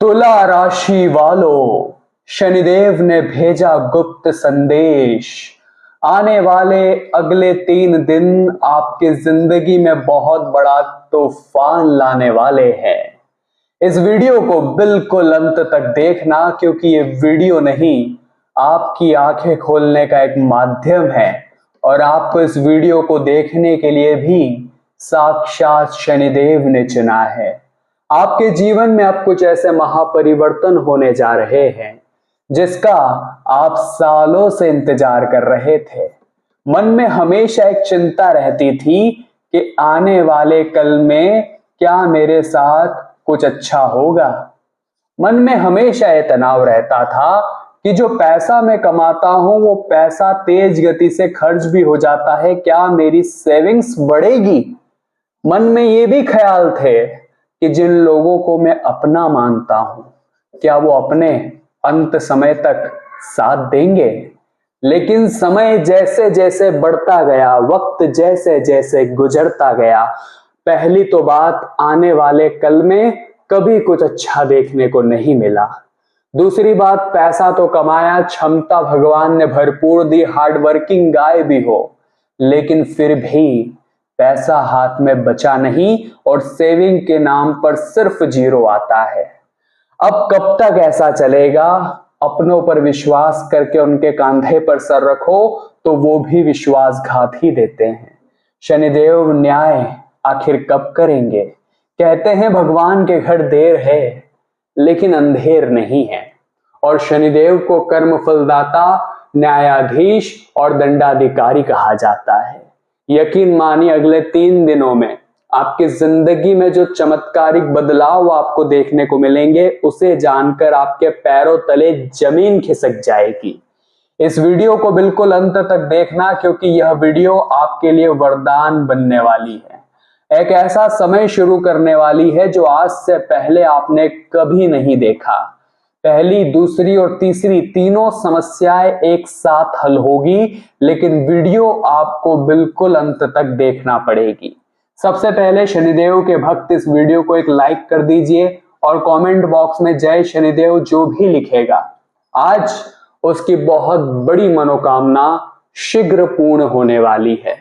तुला राशि वालों, शनिदेव ने भेजा गुप्त संदेश। आने वाले अगले 3 दिन आपकी जिंदगी में बहुत बड़ा तूफान लाने वाले हैं। इस वीडियो को बिल्कुल अंत तक देखना, क्योंकि ये वीडियो नहीं, आपकी आंखें खोलने का एक माध्यम है। और आपको इस वीडियो को देखने के लिए भी साक्षात शनिदेव ने चुना है। आपके जीवन में अब कुछ ऐसे महापरिवर्तन होने जा रहे हैं जिसका आप सालों से इंतजार कर रहे थे। मन में हमेशा एक चिंता रहती थी कि आने वाले कल में क्या मेरे साथ कुछ अच्छा होगा। मन में हमेशा यह तनाव रहता था कि जो पैसा मैं कमाता हूं वो पैसा तेज गति से खर्च भी हो जाता है, क्या मेरी सेविंग्स बढ़ेगी। मन में ये भी ख्याल थे कि जिन लोगों को मैं अपना मानता हूं, क्या वो अपने अंत समय तक साथ देंगे। लेकिन समय जैसे जैसे बढ़ता गया, वक्त जैसे जैसे गुजरता गया, पहली तो बात, आने वाले कल में कभी कुछ अच्छा देखने को नहीं मिला। दूसरी बात, पैसा तो कमाया, क्षमता भगवान ने भरपूर दी, हार्डवर्किंग गाय भी हो, लेकिन फिर भी पैसा हाथ में बचा नहीं और सेविंग के नाम पर सिर्फ 0 आता है। अब कब तक ऐसा चलेगा। अपनों पर विश्वास करके उनके कंधे पर सर रखो तो वो भी विश्वासघात ही देते हैं। शनिदेव न्याय आखिर कब करेंगे। कहते हैं भगवान के घर देर है लेकिन अंधेर नहीं है। और शनिदेव को कर्म फलदाता, न्यायाधीश और दंडाधिकारी कहा जाता है। यकीन मानिए, अगले 3 दिनों में आपकी जिंदगी में जो चमत्कारिक बदलाव आपको देखने को मिलेंगे, उसे जानकर आपके पैरों तले जमीन खिसक जाएगी। इस वीडियो को बिल्कुल अंत तक देखना, क्योंकि यह वीडियो आपके लिए वरदान बनने वाली है। एक ऐसा समय शुरू करने वाली है जो आज से पहले आपने कभी नहीं देखा। पहली, दूसरी और तीसरी तीनों समस्याएं एक साथ हल होगी, लेकिन वीडियो आपको बिल्कुल अंत तक देखना पड़ेगी। सबसे पहले शनिदेव के भक्त इस वीडियो को एक लाइक कर दीजिए और कमेंट बॉक्स में जय शनिदेव जो भी लिखेगा, आज उसकी बहुत बड़ी मनोकामना शीघ्र पूर्ण होने वाली है।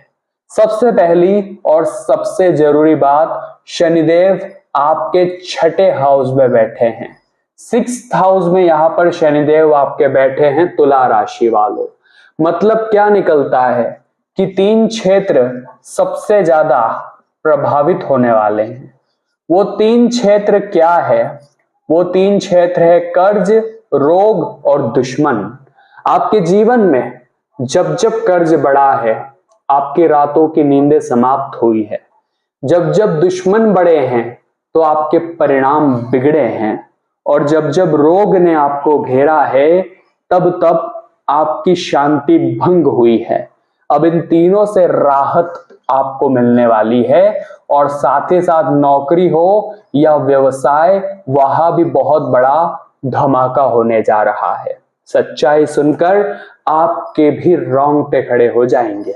सबसे पहली और सबसे जरूरी बात, शनिदेव आपके 6ठे हाउस में बैठे हैं। 6th हाउस में यहां पर शनिदेव आपके बैठे हैं। तुला राशि वालों, मतलब क्या निकलता है कि 3 क्षेत्र सबसे ज्यादा प्रभावित होने वाले हैं। वो 3 क्षेत्र क्या है? वो 3 क्षेत्र है कर्ज, रोग और दुश्मन। आपके जीवन में जब जब कर्ज बढ़ा है, आपकी रातों की नींदें समाप्त हुई है। जब जब दुश्मन बढ़े हैं तो आपके परिणाम बिगड़े हैं। और जब जब रोग ने आपको घेरा है, तब तब आपकी शांति भंग हुई है। अब इन तीनों से राहत आपको मिलने वाली है। और साथ ही साथ नौकरी हो या व्यवसाय, वहां भी बहुत बड़ा धमाका होने जा रहा है। सच्चाई सुनकर आपके भी रोंगटे खड़े हो जाएंगे।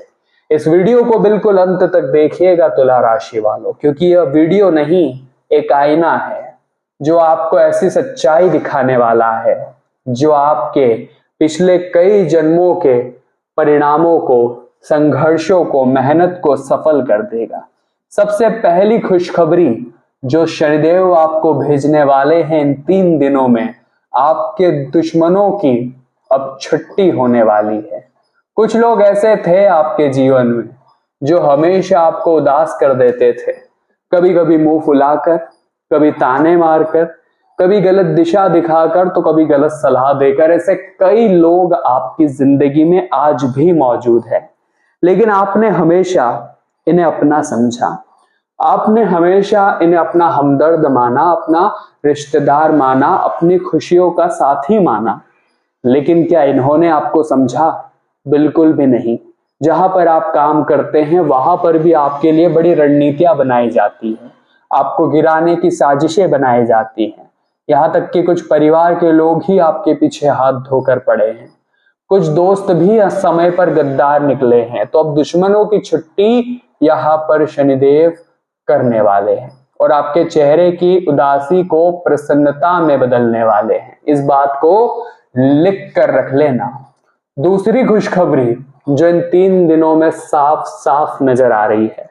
इस वीडियो को बिल्कुल अंत तक देखिएगा तुला राशि वालों, क्योंकि यह वीडियो नहीं, एक आईना है जो आपको ऐसी सच्चाई दिखाने वाला है जो आपके पिछले कई जन्मों के परिणामों को, संघर्षों को, मेहनत को सफल कर देगा। सबसे पहली खुशखबरी जो शनिदेव आपको भेजने वाले हैं इन 3 दिनों में, आपके दुश्मनों की अब छुट्टी होने वाली है। कुछ लोग ऐसे थे आपके जीवन में जो हमेशा आपको उदास कर देते थे, कभी कभी मुंह फुलाकर, कभी ताने मारकर, कभी गलत दिशा दिखाकर, तो कभी गलत सलाह देकर। ऐसे कई लोग आपकी जिंदगी में आज भी मौजूद है, लेकिन आपने हमेशा इन्हें अपना समझा। आपने हमेशा इन्हें अपना हमदर्द माना, अपना रिश्तेदार माना, अपनी खुशियों का साथी माना। लेकिन क्या इन्होंने आपको समझा? बिल्कुल भी नहीं। जहां पर आप काम करते हैं वहां पर भी आपके लिए बड़ी रणनीतियां बनाई जाती हैं, आपको गिराने की साजिशें बनाई जाती हैं। यहां तक कि कुछ परिवार के लोग ही आपके पीछे हाथ धोकर पड़े हैं। कुछ दोस्त भी समय पर गद्दार निकले हैं। तो अब दुश्मनों की छुट्टी यहां पर शनिदेव करने वाले हैं। और आपके चेहरे की उदासी को प्रसन्नता में बदलने वाले हैं। इस बात को लिख कर रख लेना। दूसरी खुशखबरी जो इन 3 दिनों में साफ साफ नजर आ रही है,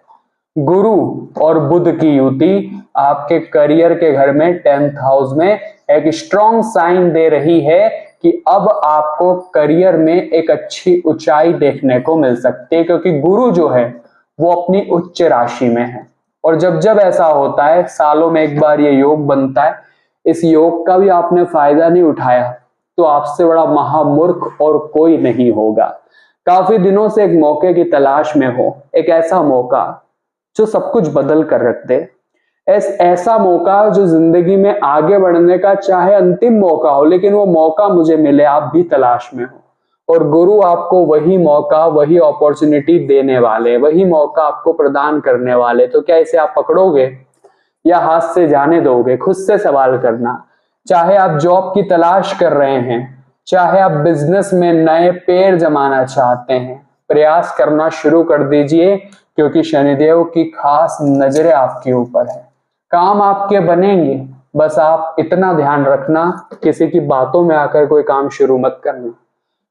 गुरु और बुध की युति आपके करियर के घर में 10th हाउस में एक स्ट्रॉन्ग साइन दे रही है कि अब आपको करियर में एक अच्छी ऊंचाई देखने को मिल सकती है, क्योंकि गुरु जो है वो अपनी उच्च राशि में है। और जब जब ऐसा होता है, सालों में एक बार ये योग बनता है, इस योग का भी आपने फायदा नहीं उठाया तो आपसे बड़ा महामूर्ख और कोई नहीं होगा। काफी दिनों से एक मौके की तलाश में हो, एक ऐसा मौका जो सब कुछ बदल कर रख दे, ऐसा मौका जो जिंदगी में आगे बढ़ने का चाहे अंतिम मौका हो, लेकिन वो मौका मुझे मिले, आप भी तलाश में हो और गुरु आपको वही मौका, वही अपॉर्चुनिटी देने वाले, वही मौका आपको प्रदान करने वाले। तो क्या इसे आप पकड़ोगे या हाथ से जाने दोगे? खुद से सवाल करना। चाहे आप जॉब की तलाश कर रहे हैं, चाहे आप बिजनेस में नए पैर जमाना चाहते हैं, प्रयास करना शुरू कर दीजिए, क्योंकि शनिदेव की खास नजरें आपके ऊपर है। काम आपके बनेंगे, बस आप इतना ध्यान रखना, किसी की बातों में आकर कोई काम शुरू मत करना।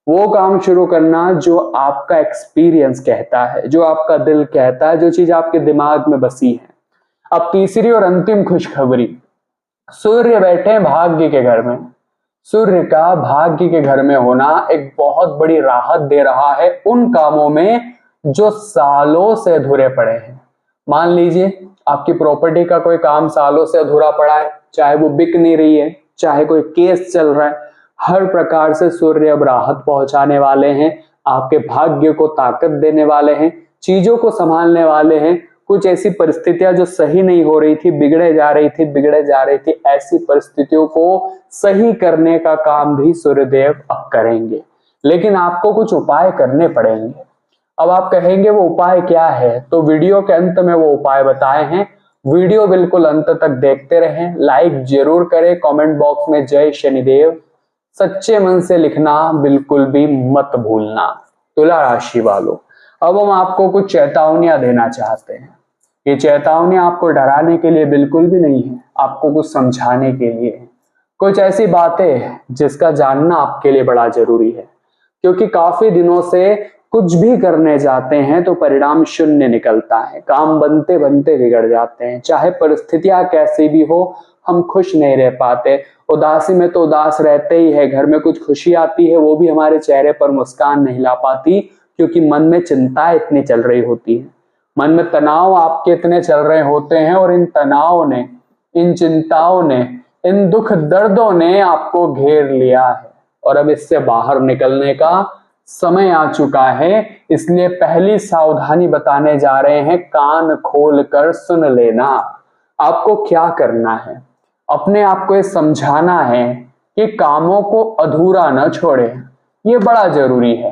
वो काम शुरू करना जो आपका एक्सपीरियंस कहता है, जो आपका दिल कहता है, जो चीज आपके दिमाग में बसी है। अब तीसरी और अंतिम खुशखबरी, सूर्य बैठे भाग्य के घर में। सूर्य का भाग्य के घर में होना एक बहुत बड़ी राहत दे रहा है उन कामों में जो सालों से अधूरे पड़े हैं। मान लीजिए आपकी प्रॉपर्टी का कोई काम सालों से अधूरा पड़ा है, चाहे वो बिक नहीं रही है, चाहे कोई केस चल रहा है, हर प्रकार से सूर्य अब राहत पहुंचाने वाले हैं, आपके भाग्य को ताकत देने वाले हैं, चीजों को संभालने वाले हैं। कुछ ऐसी परिस्थितियां जो सही नहीं हो रही थी, बिगड़े जा रही थी, ऐसी परिस्थितियों को सही करने का काम भी सूर्यदेव अब करेंगे, लेकिन आपको कुछ उपाय करने पड़ेंगे। अब आप कहेंगे वो उपाय क्या है, तो वीडियो के अंत में वो उपाय बताए हैं। वीडियो बिल्कुल अंत तक देखते रहें, लाइक जरूर करें, कमेंट बॉक्स में जय शनिदेव सच्चे मन से लिखना बिल्कुल भी मत भूलना। तुला राशि वालों, अब हम आपको कुछ चेतावनियां देना चाहते हैं। ये चेतावनियां आपको डराने के लिए बिल्कुल भी नहीं है, आपको कुछ समझाने के लिए है। कुछ ऐसी बातें जिसका जानना आपके लिए बड़ा जरूरी है, क्योंकि काफी दिनों से कुछ भी करने जाते हैं तो परिणाम शून्य निकलता है, काम बनते बनते बिगड़ जाते हैं। चाहे परिस्थितियां कैसी भी हो, हम खुश नहीं रह पाते। उदासी में तो उदास रहते ही है, घर में कुछ खुशी आती है वो भी हमारे चेहरे पर मुस्कान नहीं ला पाती, क्योंकि मन में चिंताएं इतनी चल रही होती है, मन में तनाव आपके इतने चल रहे होते हैं, और इन तनाव ने, इन चिंताओं ने, इन दुख दर्दों ने आपको घेर लिया है और अब इससे बाहर निकलने का समय आ चुका है। इसलिए पहली सावधानी बताने जा रहे हैं, कान खोल कर सुन लेना। आपको क्या करना है, अपने आप को ये समझाना है कि कामों को अधूरा न छोड़े। ये बड़ा जरूरी है,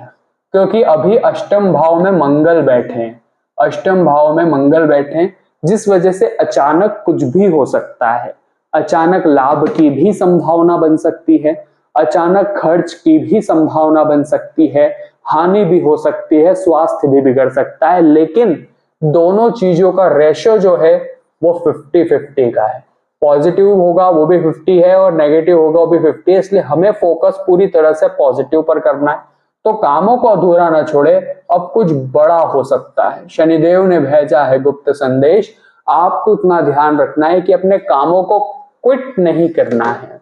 क्योंकि अभी अष्टम भाव में मंगल बैठे हैं, अष्टम भाव में मंगल बैठे हैं, जिस वजह से अचानक कुछ भी हो सकता है। अचानक लाभ की भी संभावना बन सकती है, अचानक खर्च की भी संभावना बन सकती है, हानि भी हो सकती है, स्वास्थ्य भी बिगड़ सकता है। लेकिन दोनों चीजों का रेशो जो है वो 50-50 का है। पॉजिटिव होगा वो भी 50 है और नेगेटिव होगा वो भी 50 है, इसलिए हमें फोकस पूरी तरह से पॉजिटिव पर करना है। तो कामों को अधूरा ना छोड़े, अब कुछ बड़ा हो सकता है। शनिदेव ने भेजा है गुप्त संदेश, आपको इतना ध्यान रखना है कि अपने कामों को क्विट नहीं करना है।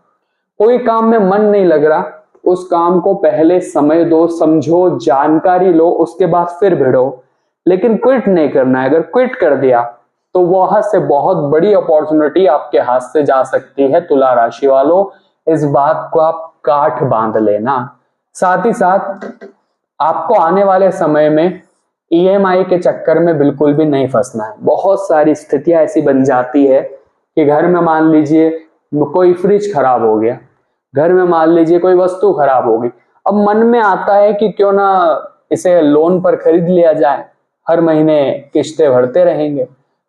कोई काम में मन नहीं लग रहा, उस काम को पहले समय दो, समझो, जानकारी लो, उसके बाद फिर भिड़ो, लेकिन क्विट नहीं करना है। अगर क्विट कर दिया तो वहां से बहुत बड़ी अपॉर्चुनिटी आपके हाथ से जा सकती है। तुला राशि वालों, इस बात को आप गांठ बांध लेना। साथ ही साथ आपको आने वाले समय में ईएमआई के चक्कर में बिल्कुल भी नहीं फंसना है। बहुत सारी स्थितियां ऐसी बन जाती है कि घर में मान लीजिए कोई फ्रिज खराब हो गया, घर में मान लीजिए कोई वस्तु खराब हो गई, अब मन में आता है कि क्यों ना इसे लोन पर खरीद लिया जाए, हर महीने किस्तें भरते रहेंगे।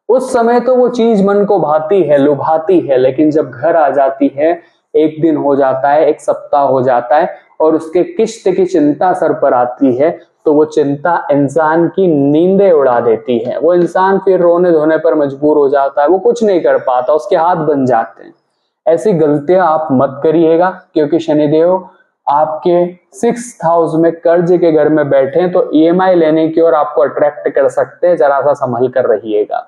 उस समय तो वो चीज मन को भाती है, लुभाती है, लेकिन जब घर आ जाती है, एक दिन हो जाता है, एक सप्ताह हो जाता है और उसके किस्त की चिंता सर पर आती है, तो वो चिंता इंसान की नींदें उड़ा देती है। वो इंसान फिर रोने धोने पर मजबूर हो जाता है, वो कुछ नहीं कर पाता, उसके हाथ बन जाते हैं। ऐसी गलतियां आप मत करिएगा, क्योंकि शनिदेव आपके 6th हाउस में कर्ज के घर में बैठे हैं, तो ईएमआई लेने की ओर आपको अट्रैक्ट कर सकते हैं। जरा सा संभल कर रहिएगा।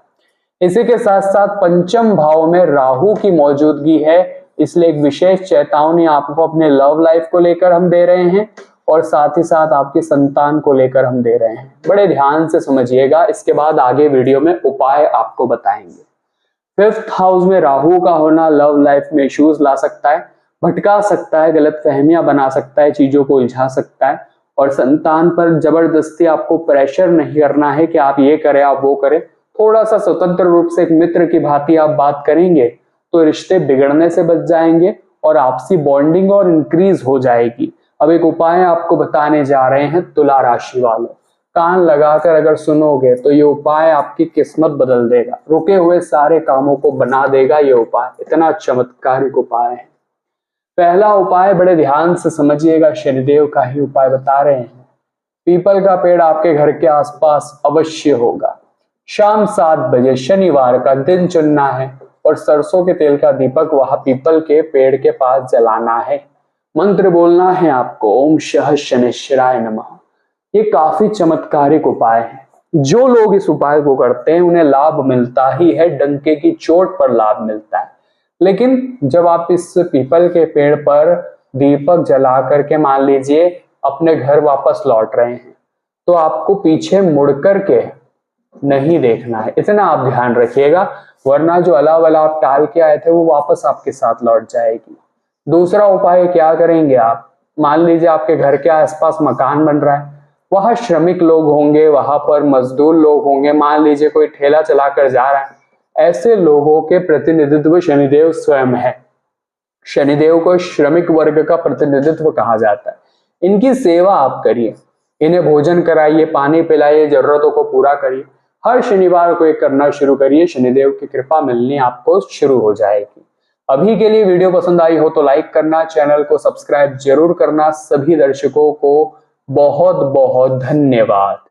इसी के साथ साथ पंचम भाव में राहु की मौजूदगी है, इसलिए एक विशेष चेतावनी आपको अपने लव लाइफ को लेकर हम दे रहे हैं और साथ ही साथ आपकी संतान को लेकर हम दे रहे हैं। बड़े ध्यान से समझिएगा, इसके बाद आगे वीडियो में उपाय आपको बताएंगे। 5th हाउस में राहु का होना लव लाइफ में इश्यूज ला सकता है, भटका सकता है, गलत फहमियां बना सकता है, चीजों को उलझा सकता है। और संतान पर जबरदस्ती आपको प्रेशर नहीं करना है कि आप ये करें आप वो करें। थोड़ा सा स्वतंत्र रूप से एक मित्र की भांति आप बात करेंगे तो रिश्ते बिगड़ने से बच जाएंगे और आपसी बॉन्डिंग और इंक्रीज हो जाएगी। अब एक उपाय आपको बताने जा रहे हैं तुला राशि वालों, कान लगाकर अगर सुनोगे तो ये उपाय आपकी किस्मत बदल देगा, रुके हुए सारे कामों को बना देगा। ये उपाय इतना चमत्कारिक उपाय है। पहला उपाय बड़े ध्यान से समझिएगा, शनिदेव का ही उपाय बता रहे हैं। पीपल का पेड़ आपके घर के आसपास अवश्य होगा। शाम 7 बजे शनिवार का दिन चुनना है और सरसों के तेल का दीपक वहां पीपल के पेड़ के पास जलाना है। मंत्र बोलना है आपको, ओम शः शनिश्चराय नमः। ये काफी चमत्कारिक उपाय है। जो लोग इस उपाय को करते हैं उन्हें लाभ मिलता ही है, डंके की चोट पर लाभ मिलता है। लेकिन जब आप इस पीपल के पेड़ पर दीपक जला करके मान लीजिए अपने घर वापस लौट रहे हैं, तो आपको पीछे मुड़ करके नहीं देखना है, इतना आप ध्यान रखिएगा, वरना जो अलावला आप टाल के आए थे वो वापस आपके साथ लौट जाएगी। दूसरा उपाय क्या करेंगे आप, मान लीजिए आपके घर के आसपास मकान बन रहा है, वहां श्रमिक लोग होंगे, वहां पर मजदूर लोग होंगे, मान लीजिए कोई ठेला चलाकर जा रहा है, ऐसे लोगों के प्रतिनिधित्व शनिदेव स्वयं है। शनिदेव को श्रमिक वर्ग का प्रतिनिधित्व कहा जाता है। इनकी सेवा आप करिए, इन्हें भोजन कराइए, पानी पिलाइए, जरूरतों को पूरा करिए। हर शनिवार को ये करना शुरू करिए, शनिदेव की कृपा मिलनी आपको शुरू हो जाएगी। अभी के लिए वीडियो पसंद आई हो तो लाइक करना, चैनल को सब्सक्राइब जरूर करना। सभी दर्शकों को बहुत बहुत धन्यवाद।